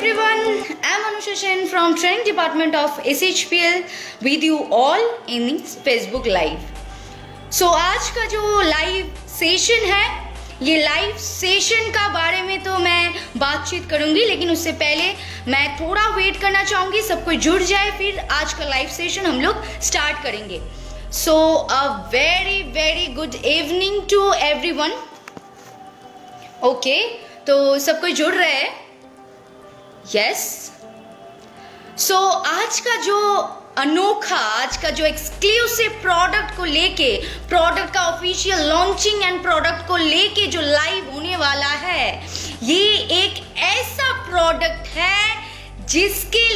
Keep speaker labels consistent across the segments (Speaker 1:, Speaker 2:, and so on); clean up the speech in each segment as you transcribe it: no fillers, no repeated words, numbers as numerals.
Speaker 1: everyone, I'm Anusha Sen from Training Department of SHPL with you all in this Facebook Live. So आज का जो live session है, ये live session का बारे में तो मैं बातचीत करूंगी, लेकिन उससे पहले मैं थोड़ा वेट करना चाहूंगी, सब कोई जुड़ जाए, फिर आज का लाइव सेशन हम लोग स्टार्ट करेंगे. So a very good evening to everyone. Okay, तो सब कोई जुड़ रहे हैं. यस. सो आज का जो अनोखा, आज का जो एक्सक्लूसिव प्रोडक्ट को लेके, प्रोडक्ट का ऑफिशियल लॉन्चिंग एंड प्रोडक्ट को लेके जो लाइव होने वाला है, ये एक ऐसा प्रोडक्ट है जिसके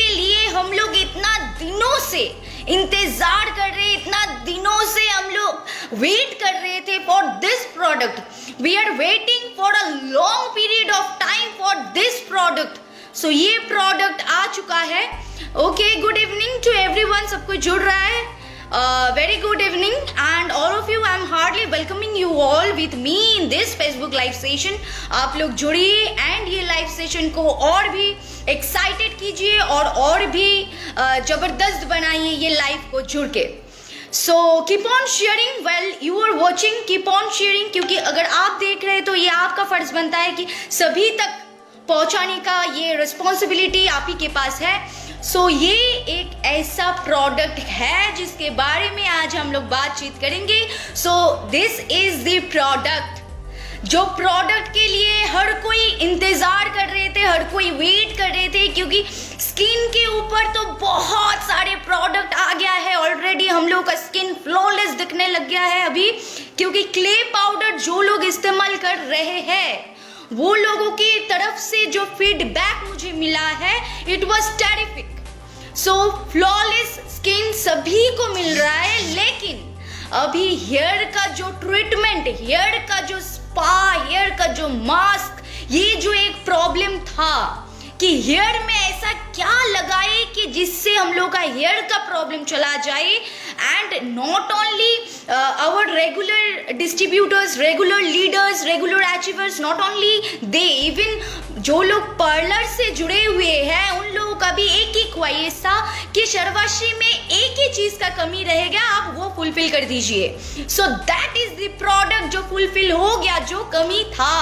Speaker 1: लिए हम लोग इतना दिनों से इंतजार कर रहे, इतना दिनों से हम लोग वेट कर रहे थे for this product. We are waiting for a long period of time for this product. So ये प्रोडक्ट आ चुका है. Okay, good evening to everyone. सब कुछ जुड़ रहा है. Very good evening and all of you. I am hardly welcoming you all with me in this Facebook live session. आप लोग जुड़िए एंड ये लाइव सेशन को और भी एक्साइटेड कीजिए और भी जबरदस्त बनाइए ये लाइव को जुड़ के. So keep on sharing well you are watching. Keep on sharing, क्योंकि अगर आप देख रहे हैं तो ये आपका फर्ज बनता है कि सभी तक पहुंचाने का ये रिस्पॉन्सिबिलिटी आप ही के पास है. सो ये एक ऐसा प्रोडक्ट है जिसके बारे में आज हम लोग बातचीत करेंगे. सो दिस इज द प्रोडक्ट, जो प्रोडक्ट के लिए हर कोई इंतजार कर रहे थे, हर कोई वेट कर रहे थे, क्योंकि स्किन के ऊपर तो बहुत सारे प्रोडक्ट आ गया है ऑलरेडी. हम लोग का स्किन फ्लॉलेस दिखने लग गया है अभी, क्योंकि क्ले पाउडर जो लोग इस्तेमाल कर रहे हैं, वो लोगों की तरफ से जो फीडबैक मुझे मिला है, it was terrific. So flawless skin सभी को मिल रहा है, लेकिन अभी हेयर का जो ट्रीटमेंट, हेयर का जो स्पा, हेयर का जो मास्क, ये जो एक प्रॉब्लम था कि हेयर में ऐसा क्या लगाए कि जिससे हम लोग का हेयर का प्रॉब्लम चला जाए. And not only our regular distributors, regular leaders, regular achievers, not only they, even जो लोग पार्लर से जुड़े हुए हैं, उन लोगों का भी एक ही ख्वाहिश था कि शर्वाशी में एक ही चीज का कमी रहेगा, आप वो फुलफिल कर दीजिए. So that is the product जो फुलफिल हो गया. जो कमी था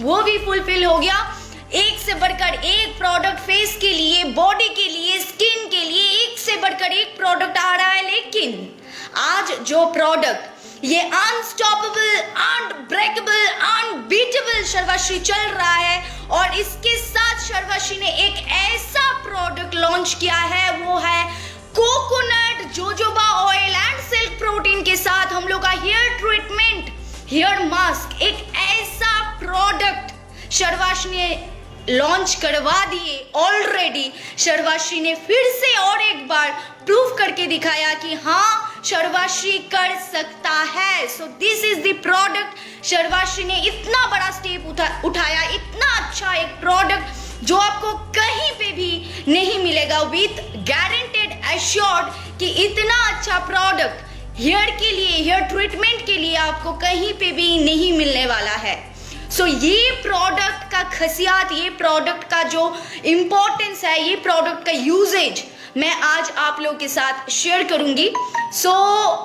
Speaker 1: वो भी फुलफिल हो गया. एक से बढ़कर एक प्रोडक्ट फेस के लिए, बॉडी के लिए, स्किन के लिए एक से बढ़कर एक प्रोडक्ट आ रहा है. लेकिन आज जो प्रोडक्ट, ये अनस्टॉपेबल, अनब्रेकेबल, अनबीटेबल शर्वाशी चल रहा है, और इसके साथ शर्वाशी ने एक ऐसा प्रोडक्ट लॉन्च किया है, वो है coconut jojoba oil and silk protein के साथ हम लोग का हेयर ट्रीटमेंट, हेयर मास्क. एक ऐसा प्रोडक्ट शर्वाशी ने लॉन्च करवा दिए ऑलरेडी. शर्वाशी ने फिर से और एक बार प्रूव करके दिखाया कि हाँ, शर्वाशी कर सकता है. So this is the product. Sharvashi ने इतना बड़ा स्टेप उठाया, इतना अच्छा एक प्रोडक्ट जो आपको कहीं पे भी नहीं मिलेगा, विथ गारंटेड एश्योर्ड कि इतना अच्छा प्रोडक्ट हेयर के लिए, हेयर ट्रीटमेंट के लिए आपको कहीं पे भी नहीं मिलने वाला है. सो ये प्रोडक्ट का खासियत, ये प्रोडक्ट का जो इम्पोर्टेंस है, ये प्रोडक्ट का यूजेज मैं आज आप लोगों के साथ शेयर करूंगी. सो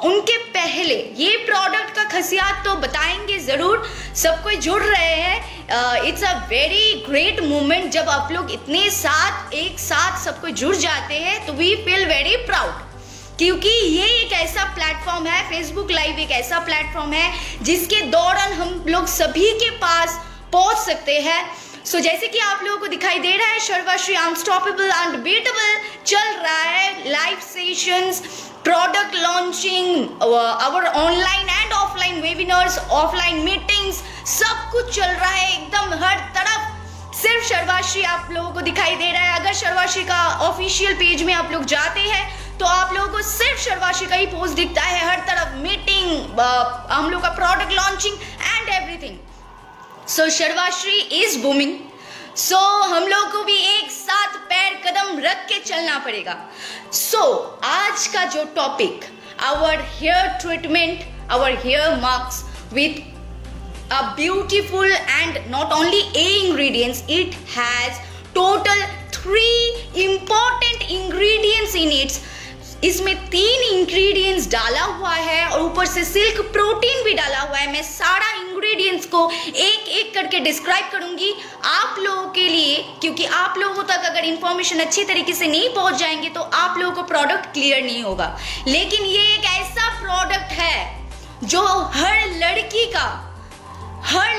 Speaker 1: उनके पहले ये प्रोडक्ट का खासियत तो बताएंगे जरूर. सब कोई जुड़ रहे हैं. It's a very great moment जब आप लोग इतने एक साथ सब कोई जुड़ जाते हैं, तो वी फील वेरी प्राउड, क्योंकि ये एक ऐसा प्लेटफॉर्म है, फेसबुक लाइव एक ऐसा प्लेटफॉर्म है जिसके दौरान हम लोग सभी के पास पहुंच सकते हैं. सो जैसे कि आप लोगों को दिखाई दे रहा है, शर्वाशी अनस्टॉपेबल, अनबीटेबल चल रहा है. Live sessions, product launching, our online and offline webinars, offline meetings, सब कुछ चल रहा है एकदम हर तरफ. सिर्फ शर्वाशी आप लोगों को दिखाई दे रहा है. अगर शर्वाशी का ऑफिशियल पेज में आप लोग जाते हैं तो आप लोगों को सिर्फ शर्वाशी का ही पोस्ट दिखता है हर तरफ. मीटिंग, हम लोग का product launching and everything. So Sharvashi is booming. So हम लोग को भी एक साथ पैर कदम रख के चलना पड़ेगा. सो आज का जो topic, our hair treatment, our hair mask with a beautiful and not only A ingredients, it has total 3 important ingredients in it. इसमें 3 इंग्रेडिएंट्स डाला हुआ है और ऊपर से सिल्क प्रोटीन भी डाला हुआ है। मैं सारा इंग्रेडिएंट्स को एक एक करके डिस्क्राइब करूंगी आप लोगों के लिए, क्योंकि आप लोगों तक अगर इंफॉर्मेशन अच्छी तरीके से नहीं पहुंच जाएंगे तो आप लोगों को प्रोडक्ट क्लियर नहीं होगा। लेकिन ये एक ऐसा प्रोडक्ट है जो हर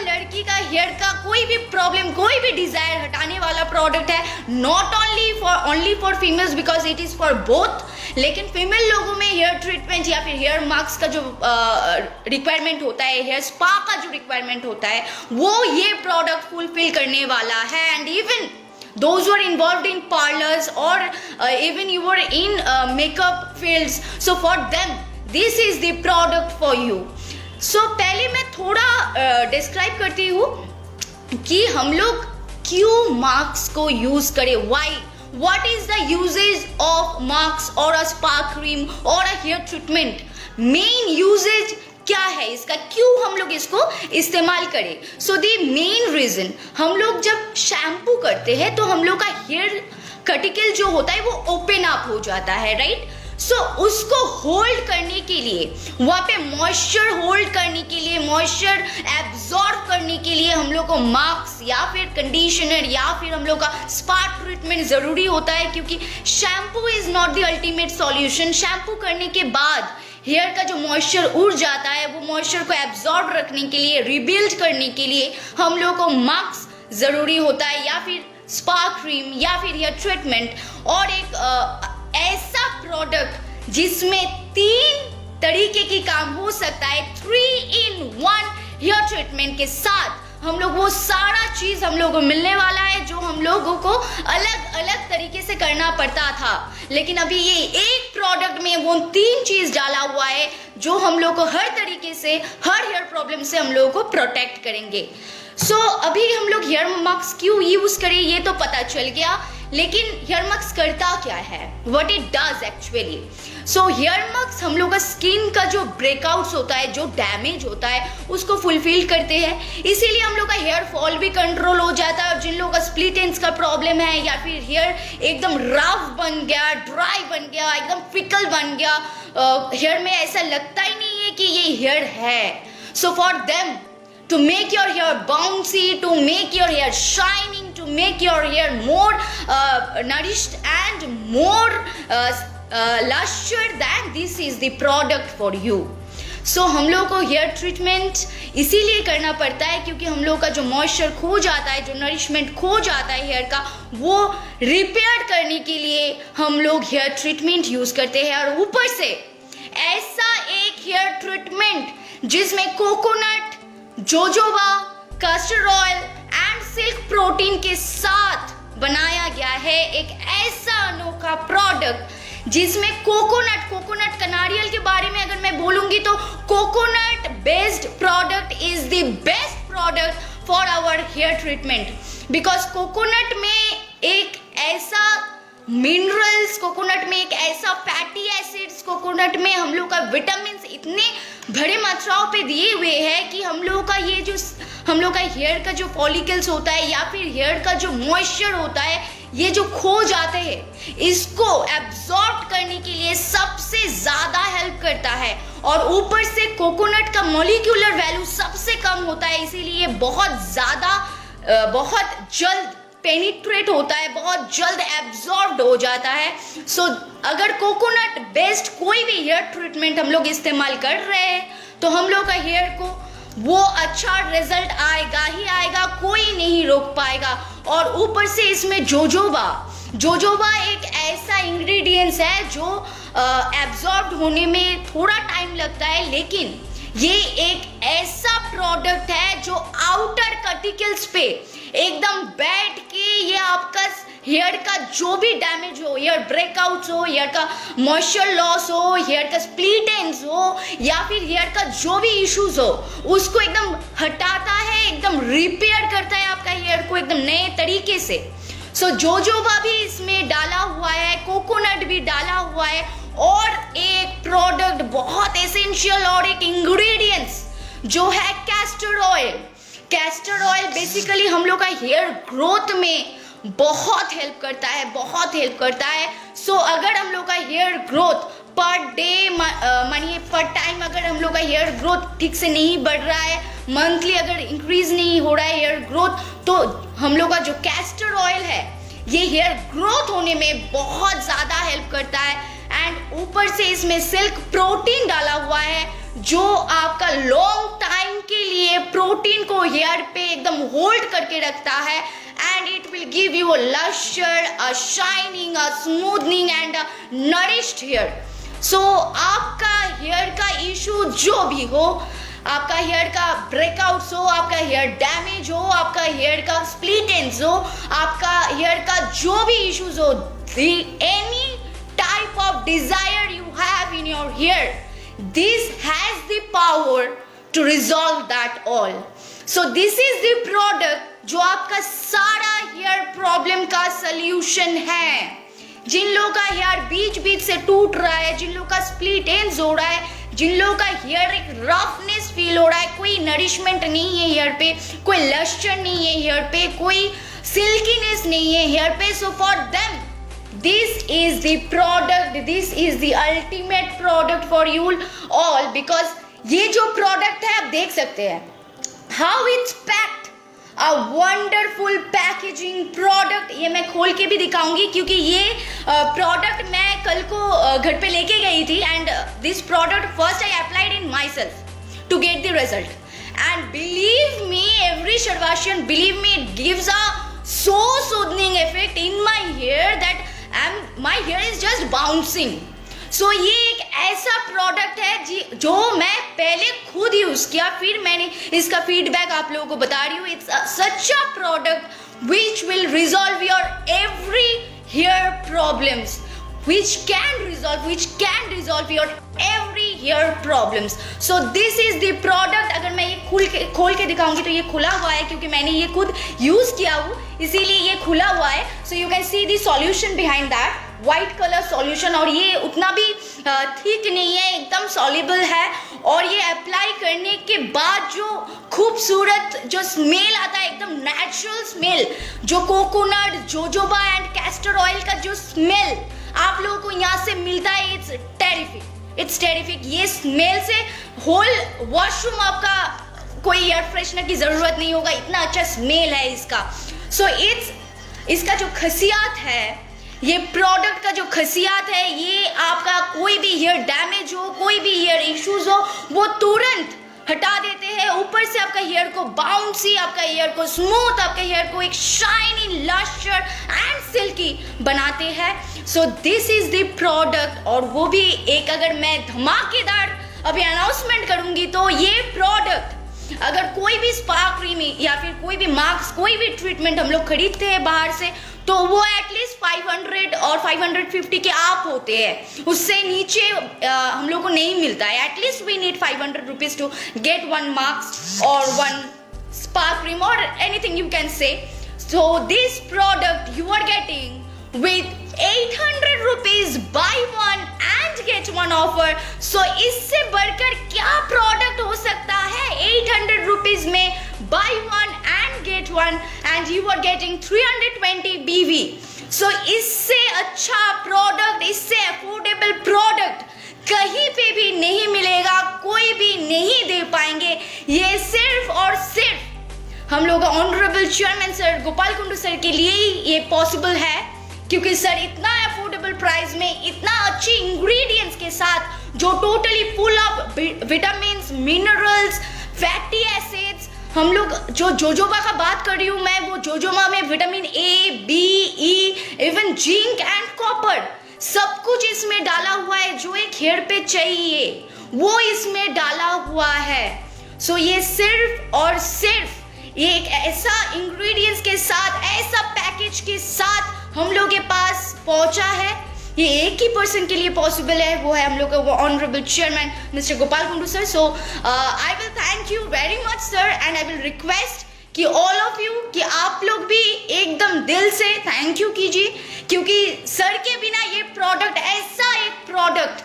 Speaker 1: लड़की का हेयर का कोई भी प्रॉब्लम, कोई भी डिजायर हटाने वाला प्रोडक्ट है। Not only for females because it is for both, लेकिन फीमेल लोगों में हेयर ट्रीटमेंट या फिर हेयर मास्क का जो रिक्वायरमेंट होता है, हेयर स्पा का जो रिक्वायरमेंट होता है, वो ये प्रोडक्ट फुलफिल करने वाला है। And even those who are involved in parlors or even you are in makeup fields, so for them this is the product for you. So पहले मैं थोड़ा डिस्क्राइब करती हूँ कि हम लोग क्यों मास्क को यूज करें, why, what is the usage of mask or a spa cream or a hair treatment, main usage क्या है इसका, क्यों हम लोग इसको इस्तेमाल करें। सो द मेन रीजन, हम लोग जब शैम्पू करते हैं तो हम लोग का हेयर कटिकल जो होता है वो ओपन अप हो जाता है, राइट। सो उसको होल्ड करने के लिए, वहाँ पे मॉइस्चर होल्ड करने के लिए, मॉइस्चर एब्जॉर्ब करने के लिए हम लोग को मास्क या फिर कंडीशनर या फिर हम लोग का स्पा ट्रीटमेंट ज़रूरी होता है, क्योंकि shampoo is not the ultimate solution. Shampoo करने के बाद हेयर का जो मॉइस्चर उड़ जाता है, वो मॉइस्चर को एब्जॉर्ब रखने के लिए, रिबिल्ड करने के लिए हम लोग को मास्क ज़रूरी होता है, या फिर स्पा क्रीम या फिर हेयर ट्रीटमेंट। और एक ऐसा प्रोडक्ट जिसमें 3 तरीके की काम हो सकता है, 3-in-1 हेयर ट्रीटमेंट के साथ हम लोग वो सारा चीज हम लोगों को मिलने वाला है जो हम लोगों को अलग अलग तरीके से करना पड़ता था। लेकिन अभी ये एक प्रोडक्ट में वो 3 चीज डाला हुआ है जो हम लोग को हर तरीके से, हर हेयर प्रॉब्लम से हम लोगों को प्रोटेक्ट करेंगे। सो अभी हम लोग हेयर मास्क क्यों यूज करें ये तो पता चल गया, लेकिन हेयर मास्क करता क्या है, what it does actually. So here mask हम लोग का स्किन का जो ब्रेकआउट्स होता है, जो डैमेज होता है, उसको फुलफिल करते हैं। इसीलिए हम लोग का हेयर फॉल भी कंट्रोल हो जाता है। और जिन लोगों का स्प्लिट एंड्स का प्रॉब्लम है या फिर हेयर एकदम रफ बन गया, ड्राई बन गया, एकदम फिकल बन गया, हेयर में ऐसा लगता ही नहीं है कि ये हेयर है, so for them to make your hair bouncy, to make your hair shining, to make your hair more nourished and more luscious, than this is the product for you. So हम लोग को hair treatment इसीलिए करना पड़ता है क्योंकि हम लोग का जो मॉइस्चर खो जाता है, जो नरिशमेंट खो जाता है हेयर का, वो रिपेयर करने के लिए हम लोग हेयर ट्रीटमेंट यूज करते हैं। और ऊपर से ऐसा एक हेयर ट्रीटमेंट जिसमें coconut, jojoba, castor oil and silk protein के साथ बनाया गया है, एक ऐसा अनोखा प्रोडक्ट जिसमें कोकोनट का, नारियल के बारे में अगर मैं बोलूंगी तो coconut based product is the best product for our hair treatment, because coconut में एक ऐसा मिनरल्स, कोकोनट में एक ऐसा फैटी एसिड्स, कोकोनट में हम लोग का विटामिन इतने बड़े मात्राओं पे दिए हुए हैं कि हम लोग का ये जो हम लोग का हेयर का जो फॉलिकल्स होता है या फिर हेयर का जो मॉइस्चर होता है, ये जो खो जाते हैं, इसको एब्जॉर्ब करने के लिए सबसे ज्यादा हेल्प करता है। और ऊपर से कोकोनट का मॉलिक्यूलर वैल्यू सबसे कम होता है, इसीलिए बहुत ज्यादा, बहुत जल्द पेनिट्रेट होता है, बहुत जल्द एब्जॉर्ब्ड हो जाता है। सो अगर कोकोनट बेस्ड कोई भी हेयर ट्रीटमेंट हम लोग इस्तेमाल कर रहे हैं तो हम लोग का हेयर को वो अच्छा रिजल्ट आएगा ही आएगा, कोई नहीं रोक पाएगा। और ऊपर से इसमें जोजोबा एक ऐसा इंग्रेडिएंट्स है जो एब्जॉर्ब्ड होने में थोड़ा टाइम लगता है, लेकिन ये एक ऐसा प्रोडक्ट है जो आउटर कटिकल्स पे एकदम बैठ के ये आपका हेयर का जो भी डैमेज हो, हेयर ब्रेकआउट्स हो, हेयर का मॉइस्चर लॉस हो, हेयर का स्प्लिट एंड्स हो या फिर हेयर का जो भी इश्यूज हो, उसको एकदम हटाता है, एकदम रिपेयर करता है आपका हेयर को एकदम नए तरीके से। सो जोजोबा भी इसमें डाला हुआ है, कोकोनट भी डाला हुआ है, और एक प्रोडक्ट बहुत एसेंशियल और एक इंग्रेडिएंट्स जो है castor oil. Castor oil basically हम लोग का हेयर ग्रोथ में बहुत हेल्प करता है, बहुत हेल्प करता है। सो अगर हम लोग का हेयर ग्रोथ पर डे मानिए पर टाइम अगर हम लोग का हेयर ग्रोथ ठीक से नहीं बढ़ रहा है, मंथली अगर इंक्रीज नहीं हो रहा है हेयर ग्रोथ, तो हम लोग का जो कैस्टर ऑयल है ये हेयर ग्रोथ होने में बहुत ज़्यादा हेल्प करता है। एंड ऊपर से इसमें सिल्क प्रोटीन डाला हुआ है जो आपका लॉन्ग टाइम के लिए प्रोटीन को हेयर पे एकदम होल्ड करके रखता है। And it will give you a lustre, a shining, a smoothening and a nourished hair. So आपका हेयर का इशू जो भी हो, आपका हेयर का ब्रेकआउट्स हो, आपका हेयर डैमेज हो, आपका हेयर का स्प्लिट एंड्स हो, आपका हेयर का जो भी इश्यूज हो, any type of desire you have in your hair, this has the power to resolve that all. So this is the product जो आपका सारा हेयर प्रॉब्लम का सल्यूशन है। जिन लोगों का हेयर बीच बीच से टूट रहा है, जिन लोगों का स्प्लिट एंड्स हो रहा है, जिन लोगों का हेयर एक रफनेस फील हो रहा है, कोई नरिशमेंट नहीं है हेयर पे, कोई लश्चर नहीं है हेयर पे, कोई सिल्कीनेस नहीं है हेयर पे, so for them this is the product, this is the ultimate product for you all, because ये जो product है आप देख सकते हैं how it's packed, a wonderful packaging product। ये मैं खोल के भी दिखाऊंगी क्योंकि ये product मैं कल को घर पे लेके गई थी। and this product first I applied in myself to get the result, and believe me every Sharvashian, believe me, it gives a so soothing effect in my hair that my hair is just bouncing। So ये एक ऐसा product है जो मैं पहले खुद use किया, फिर मैंने इसका फीडबैक आप लोगों को बता रही हूँ। It's such a product which will resolve your every hair problems, which can resolve your every hair problems। So this is the product। अगर मैं ये खोल के दिखाऊंगी तो ये खुला हुआ है क्योंकि मैंने ये खुद यूज किया हूँ, इसीलिए ये खुला हुआ है। So you can see the solution behind that, white color solution। और ये उतना भी थिक नहीं है, एकदम सॉल्युबल है। और ये अप्लाई करने के बाद जो खूबसूरत जो स्मेल आता है, एकदम नेचुरल स्मेल, जो coconut, jojoba and castor oil का जो स्मेल आप लोगों को यहाँ से मिलता है, इट्स टेरिफिक। ये स्मेल से होल वॉशरूम आपका कोई एयर फ्रेशनर की जरूरत नहीं होगा, इतना अच्छा स्मेल है इसका। सो इसका जो खसियात है, ये प्रोडक्ट का जो खसियात है, ये आपका कोई भी हेयर डैमेज हो, कोई भी हेयर इश्यूज हो, वो तुरंत हटा देते हैं। ऊपर से आपका हेयर को बाउंसी, आपका हेयर को स्मूथ, आपके हेयर को एक शाइनी, लश्यर एंड सिल्की बनाते हैं। सो दिस इज द प्रोडक्ट। और वो भी एक, अगर मैं धमाकेदार अभी अनाउंसमेंट करूंगी तो ये प्रोडक्ट अगर कोई भी स्पा क्रीम या फिर कोई भी मास्क, कोई भी ट्रीटमेंट हम लोग खरीदते हैं बाहर से, तो वो एटलीस्ट 500 और 550 के आप होते हैं, उससे नीचे हम लोग को नहीं मिलता है। At least we need 500 rupees to get one mask और वन स्पा क्रीम और anything you can say. So this product you are getting with 800 rupees buy one and get one offer। so इससे बढ़कर क्या प्रोडक्ट हो सकता है? 800 rupees में buy one and get one and you are getting 320 BV। so इससे अच्छा product, इससे अफोर्डेबल प्रोडक्ट कहीं पे भी नहीं मिलेगा, कोई भी नहीं दे पाएंगे। ये सिर्फ और सिर्फ हम लोग honourable chairman sir Gopal Kundu sir के लिए ही ये पॉसिबल है, क्योंकि सर इतना अफोर्डेबल प्राइस में, इतना अच्छी इंग्रेडिएंट्स के साथ, जो totally full of vitamins, minerals, fatty acids, हम लोग जो जोजोबा का बात कर रही हूँ मैं, वो जोजोबा में vitamin A, B, E, even zinc and copper, सब कुछ इसमें डाला हुआ है जो एक हेयर पे चाहिए, वो इसमें डाला हुआ है। सो ये सिर्फ और सिर्फ ये एक ऐसा इंग्रेडिएंट्स के साथ, ऐसा पैकेज के साथ हम लोग के पास पहुंचा है। ये एक ही पर्सन के लिए पॉसिबल है, वो है हम लोग का वो honourable chairman mister Gopal Kundu sir. So I will thank you very much sir and I will request कि ऑल ऑफ यू, कि आप लोग भी एकदम दिल से थैंक यू कीजिए, क्योंकि सर के बिना ये प्रोडक्ट, ऐसा एक प्रोडक्ट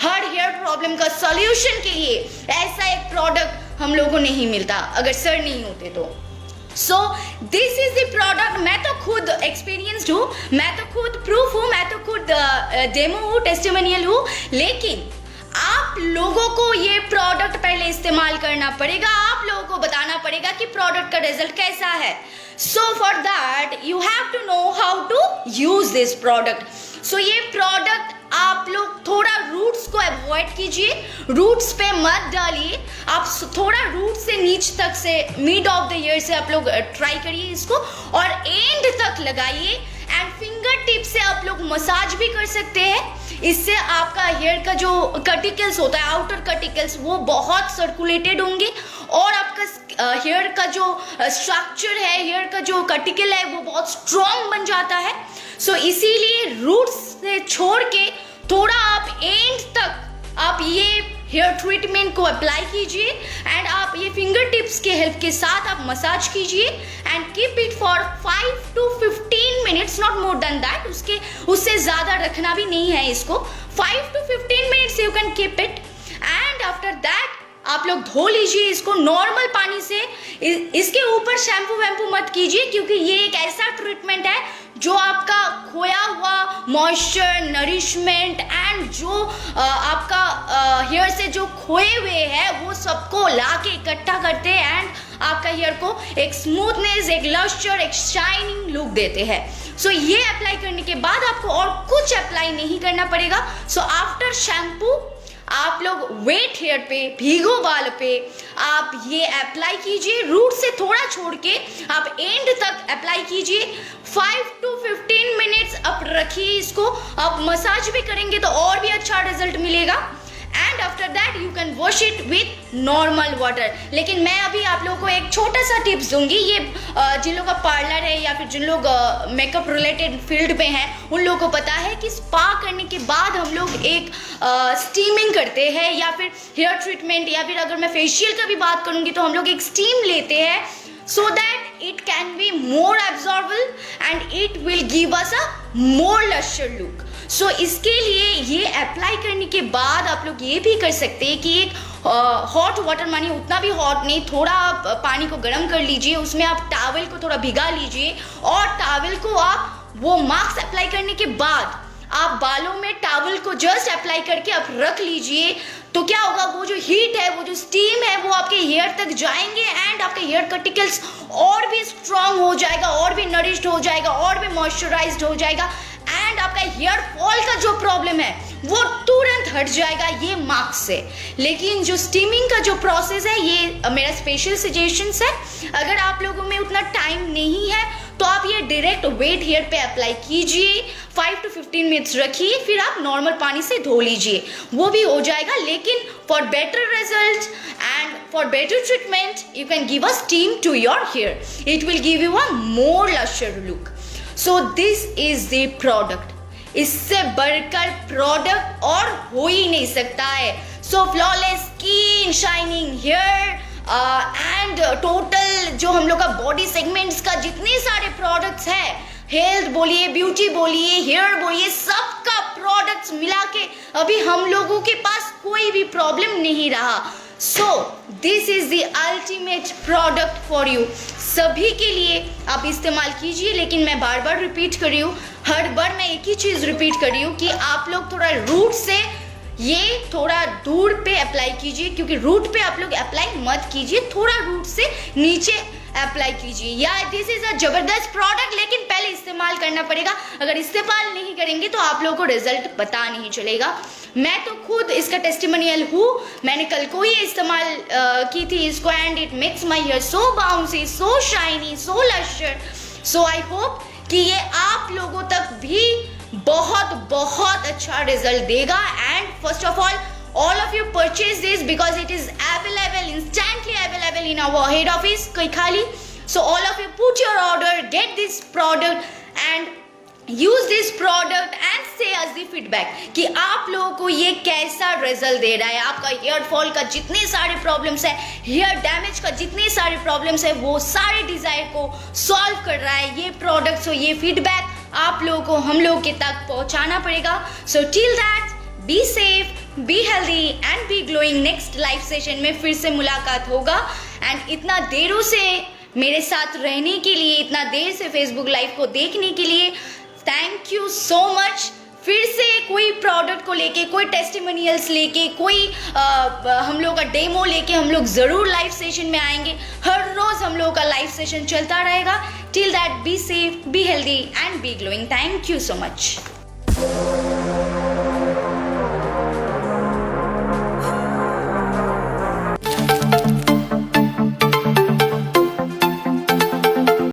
Speaker 1: हर हेयर प्रॉब्लम का सॉल्यूशन के लिए, ऐसा एक प्रोडक्ट हम लोगों को नहीं मिलता अगर सर नहीं होते तो। सो दिस इज द प्रोडक्ट। मैं तो खुद एक्सपीरियंस्ड हूँ, मैं तो खुद प्रूफ हूँ, मैं तो खुद डेमो हूँ, टेस्टिमोनियल हूँ, लेकिन आप लोगों को ये प्रोडक्ट पहले इस्तेमाल करना पड़ेगा, आप लोगों को बताना पड़ेगा कि प्रोडक्ट का रिजल्ट कैसा है। So for that you have to know how to use this product. So ये प्रोडक्ट आप लोग थोड़ा रूट्स को अवॉइड कीजिए, रूट्स पे मत डालिए, आप थोड़ा रूट से नीच तक से मिड ऑफ द ईयर से आप लोग ट्राई करिए इसको और एंड तक लगाइए। एंड फिंगर टिप से आप लोग मसाज भी कर सकते हैं। इससे आपका हेयर का जो कटिकल्स होता है, आउटर कटिकल्स, वो बहुत सर्कुलेटेड होंगे और आपका हेयर का जो स्ट्रक्चर है, हेयर का जो कटिकल है, वो बहुत स्ट्रॉन्ग बन जाता है। सो इसीलिए रूट्स से छोड़ के थोड़ा आप एंड तक आप ये हेयर ट्रीटमेंट को अप्लाई कीजिए एंड आप ये फिंगर टिप्स के हेल्प के साथ आप मसाज कीजिए and keep it for 5 to 15 minutes, not more than that. उससे ज़्यादा रखना भी नहीं है इसको। 5 to 15 minutes you can keep it and after that आप लोग धो लीजिए इसको नॉर्मल पानी से। इसके ऊपर शैम्पू वैम्पू मत कीजिए क्योंकि ये एक ऐसा ट्रीटमेंट है जो आपका खोया हुआ मॉइस्चर, नरिशमेंट एंड जो आपका हेयर से जो खोए हुए है वो सबको लाके इकट्ठा करते हैं एंड आपका हेयर को एक स्मूथनेस, एक लस्टर, एक शाइनिंग लुक देते हैं। सो ये अप्लाई करने के बाद आपको और कुछ अप्लाई नहीं करना पड़ेगा। सो आफ्टर शैम्पू आप लोग वेट हेयर पे, भीगो बाल पे आप ये अप्लाई कीजिए, रूट से थोड़ा छोड़ के आप एंड तक अप्लाई कीजिए। 5 to 15 मिनट्स आप रखिए इसको। आप मसाज भी करेंगे तो और भी अच्छा रिजल्ट मिलेगा and after that you can wash it with normal water. लेकिन मैं अभी आप लोगों को एक छोटा सा टिप्स दूंगी, ये जिन लोगों का पार्लर है या फिर जिन लोग मेकअप रिलेटेड फील्ड में हैं उन लोगों को पता है कि स्पा करने के बाद हम लोग एक स्टीमिंग करते हैं या फिर हेयर ट्रीटमेंट या फिर अगर मैं फेशियल का भी बात करूंगी तो हम लोग एक स्टीम लेते हैं so that it can be more absorbable and it will give us a more luscious look. So इसके लिए ये अप्लाई करने के बाद आप लोग ये भी कर सकते हैं कि एक हॉट वाटर, मानिए उतना भी हॉट नहीं, थोड़ा आप पानी को गर्म कर लीजिए, उसमें आप टॉवल को थोड़ा भिगा लीजिए और टॉवल को आप वो मास्क अप्लाई करने के बाद आप बालों में टॉवल को जस्ट अप्लाई करके आप रख लीजिए। तो क्या होगा, वो जो हीट है, वो जो स्टीम है, वो आपके हेयर तक जाएंगे एंड आपके हेयर कटिकल्स और भी स्ट्रांग हो जाएगा, और भी नरिश्ड हो जाएगा, और भी मॉइस्चराइज्ड हो जाएगा एंड आपका हेयर फॉल का जो प्रॉब्लम है वो तुरंत हट जाएगा ये मास्क से। लेकिन जो स्टीमिंग का जो प्रोसेस है, ये मेरा स्पेशल सजेशंस है। अगर आप लोगों में उतना टाइम नहीं है तो आप ये डायरेक्ट वेट हेयर पे अप्लाई कीजिए, 5 to 15 मिनट्स रखिए, फिर आप नॉर्मल पानी से धो लीजिए, वो भी हो जाएगा। लेकिन for better result and for better treatment you can give a steam to your hair, it will give you a more lustre look. So this is the product, इससे बढ़कर प्रोडक्ट और हो ही नहीं सकता है। So flawless skin, shining hair and total जो हम लोग का बॉडी सेगमेंट्स का जितने सारे प्रोडक्ट्स हैं, हेल्थ बोलिए, ब्यूटी बोलिए, हेयर बोलिए, सबका प्रोडक्ट्स मिला के अभी हम लोगों के पास कोई भी प्रॉब्लम नहीं रहा। सो this is the ultimate product for you. सभी के लिए आप इस्तेमाल कीजिए। लेकिन मैं बार बार रिपीट कर रही हूँ, हर बार मैं एक ही चीज़ रिपीट कर रही हूँ कि आप लोग थोड़ा रूट से ये थोड़ा दूर पे अप्लाई कीजिए, क्योंकि रूट पे आप लोग अप्लाई मत कीजिए, थोड़ा रूट से नीचे अप्लाई कीजिए। या दिस इज अ जबरदस्त प्रोडक्ट, लेकिन पहले इस्तेमाल करना पड़ेगा। अगर इस्तेमाल नहीं करेंगे तो आप लोगों को रिजल्ट पता नहीं चलेगा। मैं तो खुद इसका टेस्टिमोनियल हूँ, मैंने कल को ही इस्तेमाल की थी इसको and it makes my hair so bouncy, so shiny, so lustre. So I hope कि ये आप लोगों तक भी बहुत बहुत अच्छा रिजल्ट देगा। And first of all of you purchase this because it is available, instantly available in our head office Kaikhali. So all of you put your order, get this product and use this product and say us the feedback कि आप लोगों को ये कैसा result दे रहा है। आपका hair fall का जितने सारे प्रॉब्लम्स है, हेयर डैमेज का जितने सारे प्रॉब्लम्स है, वो सारे डिजायर को सॉल्व कर रहा है ये प्रोडक्ट। सो ये फीडबैक आप लोगों को हम लोगों के तक पहुंचाना पड़ेगा। So till that be safe, be healthy and be glowing. Next live session में फिर से मुलाकात होगा। एंड इतना देरों से मेरे साथ रहने के लिए, इतना देर से फेसबुक लाइव को देखने के लिए थैंक यू सो मच। फिर से कोई प्रोडक्ट को लेके, कोई टेस्टिमोनियल्स लेके, कोई हम लोग का डेमो लेके हम लोग ज़रूर लाइव सेशन में आएंगे। हर रोज़ हम लोग का लाइव सेशन चलता रहेगा। Till that be safe, be healthy and be glowing. Thank you so much.